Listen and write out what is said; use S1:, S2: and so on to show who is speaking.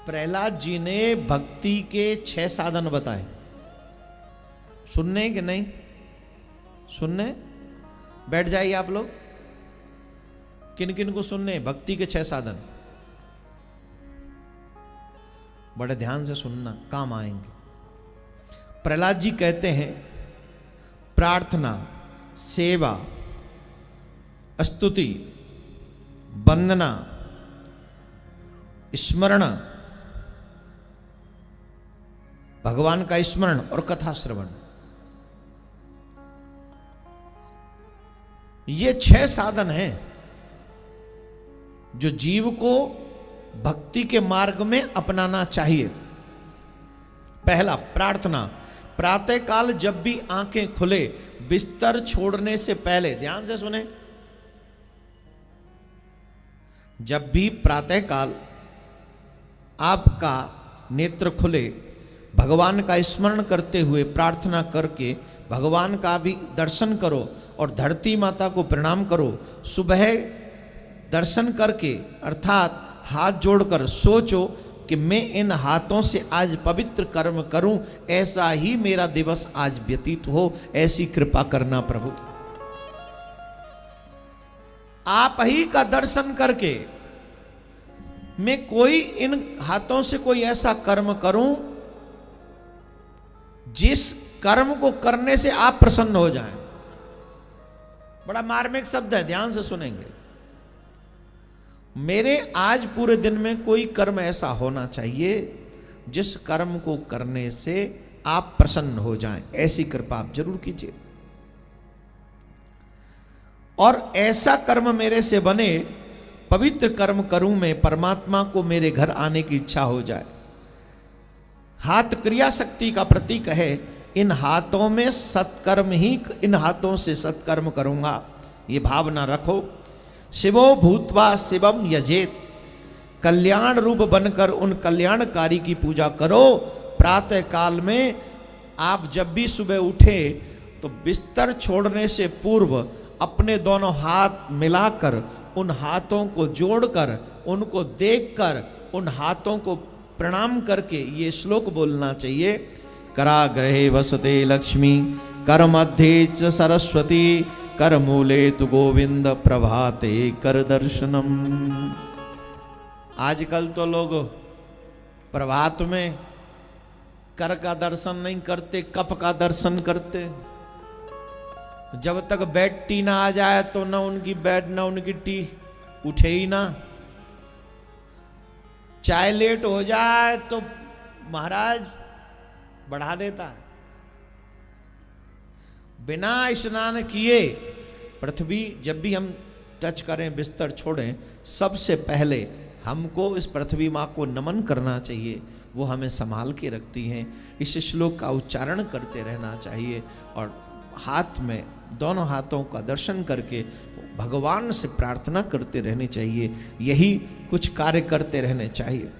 S1: प्रहलाद जी ने भक्ति के 6 साधन बताए। सुनने कि नहीं सुनने? बैठ जाइए आप लोग। किन किन को सुनने भक्ति के 6 साधन? बड़े ध्यान से सुनना, काम आएंगे। प्रहलाद जी कहते हैं प्रार्थना, सेवा, स्तुति, वंदना, स्मरण, भगवान का स्मरण और कथा श्रवण, ये 6 साधन हैं जो जीव को भक्ति के मार्ग में अपनाना चाहिए। पहला, प्रार्थना। प्रातः काल जब भी आंखें खुले, बिस्तर छोड़ने से पहले, ध्यान से सुने, जब भी प्रातः काल आपका नेत्र खुले, भगवान का स्मरण करते हुए प्रार्थना करके भगवान का भी दर्शन करो और धरती माता को प्रणाम करो। सुबह दर्शन करके अर्थात हाथ जोड़कर सोचो कि मैं इन हाथों से आज पवित्र कर्म करूं, ऐसा ही मेरा दिवस आज व्यतीत हो, ऐसी कृपा करना प्रभु। आप ही का दर्शन करके मैं कोई इन हाथों से कोई ऐसा कर्म करूं जिस कर्म को करने से आप प्रसन्न हो जाएं। बड़ा मार्मिक शब्द है, ध्यान से सुनेंगे। मेरे आज पूरे दिन में कोई कर्म ऐसा होना चाहिए जिस कर्म को करने से आप प्रसन्न हो जाएं, ऐसी कृपा आप जरूर कीजिए। और ऐसा कर्म मेरे से बने, पवित्र कर्म करूं मैं, परमात्मा को मेरे घर आने की इच्छा हो जाए। हाथ क्रिया शक्ति का प्रतीक है। इन हाथों में सत्कर्म ही, इन हाथों से सत्कर्म करूंगा, ये भावना रखो। शिवो भूत्वा शिवम यजेत, कल्याण रूप बनकर उन कल्याणकारी की पूजा करो। प्रातः काल में आप जब भी सुबह उठे तो बिस्तर छोड़ने से पूर्व अपने दोनों हाथ मिलाकर, उन हाथों को जोड़कर, उनको देखकर, उन हाथों को प्रणाम करके ये श्लोक बोलना चाहिए। कराग्रहे वसते लक्ष्मी, कर मध्ये च सरस्वती, कर मूले तु गोविंद, प्रभाते कर दर्शनम। आजकल तो लोग प्रभात में कर का दर्शन नहीं करते, कप का दर्शन करते। जब तक बेड टी ना आ जाए तो ना उनकी बेड ना उनकी टी उठे ही ना। चाय लेट हो जाए तो महाराज बढ़ा देता है। बिना स्नान किए पृथ्वी जब भी हम टच करें, बिस्तर छोड़ें, सबसे पहले हमको इस पृथ्वी माँ को नमन करना चाहिए। वो हमें संभाल के रखती हैं। इस श्लोक का उच्चारण करते रहना चाहिए और हाथ में, दोनों हाथों का दर्शन करके भगवान से प्रार्थना करते रहनी चाहिए। यही कुछ कार्य करते रहने चाहिए।